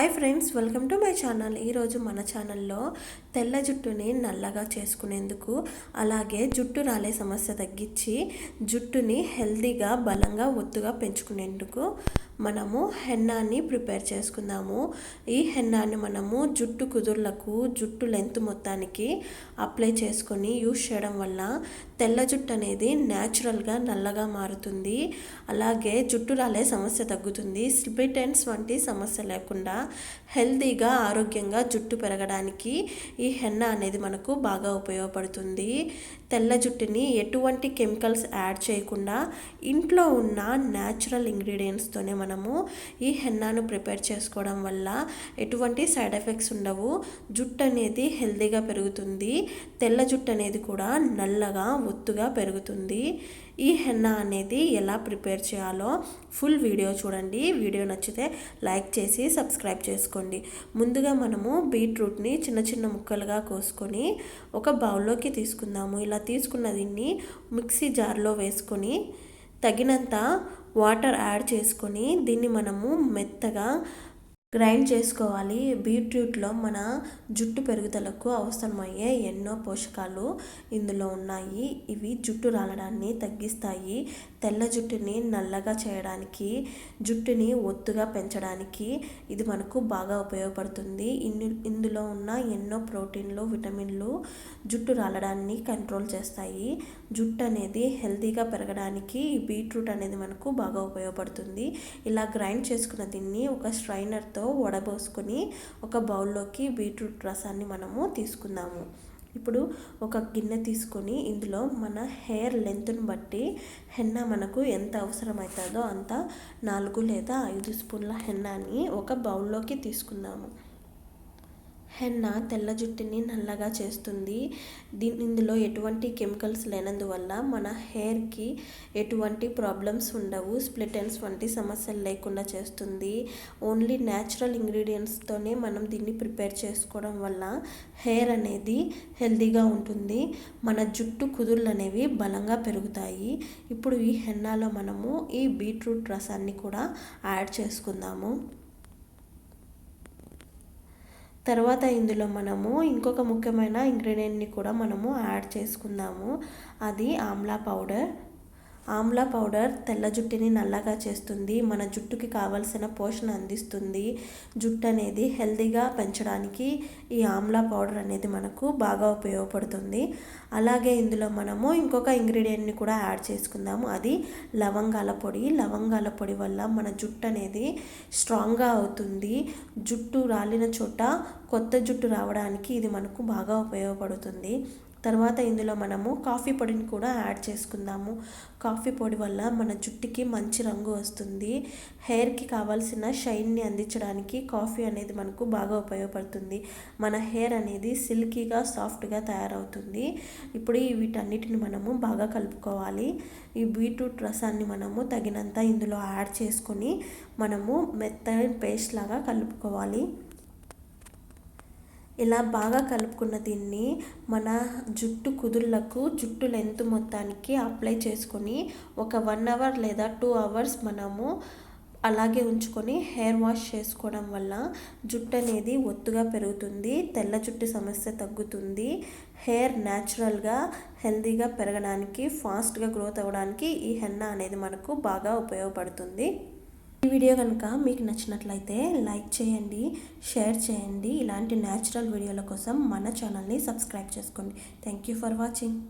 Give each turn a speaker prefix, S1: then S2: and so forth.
S1: Hi friends, welcome to my channel. ఈరోజు మన ఛానల్లో తెల్ల జుట్టుని నల్లగా చేసుకునేందుకు, అలాగే జుట్టు రాలే సమస్య తగ్గించి జుట్టుని హెల్తీగా బలంగా ఒత్తుగా పెంచుకునేందుకు మనము హెన్నాని ప్రిపేర్ చేసుకుందాము. ఈ హెన్నాని మనము జుట్టు కుదుర్లకు, జుట్టు లెంత్ మొత్తానికి అప్లై చేసుకొని యూస్ చేయడం వల్ల తెల్ల జుట్టు అనేది న్యాచురల్గా నల్లగా మారుతుంది. అలాగే జుట్టు రాలే సమస్య తగ్గుతుంది. స్ప్లిట్ ఎండ్స్ వంటి సమస్య లేకుండా హెల్తీగా ఆరోగ్యంగా జుట్టు పెరగడానికి ఈ హెన్నా అనేది మనకు బాగా ఉపయోగపడుతుంది. తెల్ల జుట్టుని ఎటువంటి కెమికల్స్ యాడ్ చేయకుండా ఇంట్లో ఉన్న న్యాచురల్ ఇంగ్రీడియంట్స్తోనే మనము ఈ హెన్నాను ప్రిపేర్ చేసుకోవడం వల్ల ఎటువంటి సైడ్ ఎఫెక్ట్స్ ఉండవు. జుట్టు అనేది హెల్తీగా పెరుగుతుంది. తెల్ల జుట్టు అనేది కూడా నల్లగా ఒత్తుగా పెరుగుతుంది. ఈ హెన్నా అనేది ఎలా ప్రిపేర్ చేయాలో ఫుల్ వీడియో చూడండి. వీడియో నచ్చితే లైక్ చేసి సబ్స్క్రైబ్ చేసుకోండి. ముందుగా మనము బీట్రూట్ని చిన్న చిన్న ముక్కలుగా కోసుకొని ఒక బౌల్లోకి తీసుకుందాము. ఇలా తీసుకున్న దీన్ని మిక్సీ జార్లో వేసుకొని తగినంత వాటర్ యాడ్ చేసుకొని దీన్ని మనము మెత్తగా గ్రైండ్ చేసుకోవాలి. బీట్రూట్లో మన జుట్టు పెరుగుదలకు అవసరమయ్యే ఎన్నో పోషకాలు ఇందులో ఉన్నాయి. ఇవి జుట్టు రాలడాన్ని తగ్గిస్తాయి. తెల్ల జుట్టుని నల్లగా చేయడానికి, జుట్టుని ఒత్తుగా పెంచడానికి ఇది మనకు బాగా ఉపయోగపడుతుంది. ఇందులో ఉన్న ఎన్నో ప్రోటీన్లు, విటమిన్లు జుట్టు రాలడాన్ని కంట్రోల్ చేస్తాయి. జుట్టు అనేది హెల్తీగా పెరగడానికి ఈ బీట్రూట్ అనేది మనకు బాగా ఉపయోగపడుతుంది. ఇలా గ్రైండ్ చేసుకున్న దీన్ని ఒక స్ట్రైనర్తో వడబోసుకొని ఒక బౌల్లోకి బీట్రూట్ రసాన్ని మనము తీసుకుందాము. ఇప్పుడు ఒక గిన్నె తీసుకొని ఇందులో మన హెయిర్ లెంత్ను బట్టి హెన్నా మనకు ఎంత అవసరమవుతుందో అంత 4 లేదా 5 స్పూన్ల హెన్నాని ఒక బౌల్లోకి తీసుకుందాము. హెన్నా తెల్ల జుట్టుని నల్లగా చేస్తుంది. ఇందులో ఎటువంటి కెమికల్స్ లేనందువల్ల మన హెయిర్కి ఎటువంటి ప్రాబ్లమ్స్ ఉండవు. స్ప్లిట్ ఎండ్స్ వంటి సమస్యలు లేకుండా చేస్తుంది. ఓన్లీ న్యాచురల్ ఇంగ్రీడియంట్స్తోనే మనం దీన్ని ప్రిపేర్ చేసుకోవడం వల్ల హెయిర్ అనేది హెల్తీగా ఉంటుంది. మన జుట్టు కుదుళ్ళు అనేవి బలంగా పెరుగుతాయి. ఇప్పుడు ఈ హెన్నాలో మనము ఈ బీట్రూట్ రసాన్ని కూడా యాడ్ చేసుకుందాము. తర్వాత ఇందులో మనము ఇంకొక ముఖ్యమైన ఇంగ్రీడియంట్ని కూడా మనము యాడ్ చేసుకుందాము. అది ఆమ్లా పౌడర్. ఆమ్లా పౌడర్ తెల్ల జుట్టుని నల్లగా చేస్తుంది. మన జుట్టుకి కావలసిన పోషణ అందిస్తుంది. జుట్టు అనేది హెల్తీగా పెంచడానికి ఈ ఆమ్లా పౌడర్ అనేది మనకు బాగా ఉపయోగపడుతుంది. అలాగే ఇందులో మనము ఇంకొక ఇంగ్రీడియంట్ని కూడా యాడ్ చేసుకుందాము. అది లవంగాల పొడి. లవంగాల పొడి వల్ల మన జుట్టు అనేది స్ట్రాంగ్గా అవుతుంది. జుట్టు రాలిన చోట కొత్త జుట్టు రావడానికి ఇది మనకు బాగా ఉపయోగపడుతుంది. తర్వాత ఇందులో మనము కాఫీ పొడిని కూడా యాడ్ చేసుకుందాము. కాఫీ పొడి వల్ల మన జుట్టుకి మంచి రంగు వస్తుంది. హెయిర్కి కావాల్సిన షైన్ని అందించడానికి కాఫీ అనేది మనకు బాగా ఉపయోగపడుతుంది. మన హెయిర్ అనేది సిల్కీగా, సాఫ్ట్గా తయారవుతుంది. ఇప్పుడు వీటన్నిటిని మనము బాగా కలుపుకోవాలి. ఈ బీట్రూట్ రసాన్ని మనము తగినంత ఇందులో యాడ్ చేసుకొని మనము మెత్తని పేస్ట్ లాగా కలుపుకోవాలి. ఇలా బాగా కలుపుకున్న దీన్ని మన జుట్టు కుదుళ్ళకు, జుట్టు లెంత్ మొత్తానికి అప్లై చేసుకొని ఒక 1 అవర్ లేదా 2 అవర్స్ మనము అలాగే ఉంచుకొని హెయిర్ వాష్ చేసుకోవడం వల్ల జుట్టు అనేది ఒత్తుగా పెరుగుతుంది. తెల్ల జుట్టు సమస్య తగ్గుతుంది. హెయిర్ న్యాచురల్గా హెల్తీగా పెరగడానికి, ఫాస్ట్గా గ్రోత్ అవ్వడానికి ఈ హెన్నా అనేది మనకు బాగా ఉపయోగపడుతుంది. ఈ వీడియో కనుక మీకు నచ్చినట్లయితే లైక్ చేయండి, షేర్ చేయండి. ఇలాంటి న్యాచురల్ వీడియోల కోసం మన ఛానల్ని సబ్స్క్రైబ్ చేసుకోండి. Thank you for watching.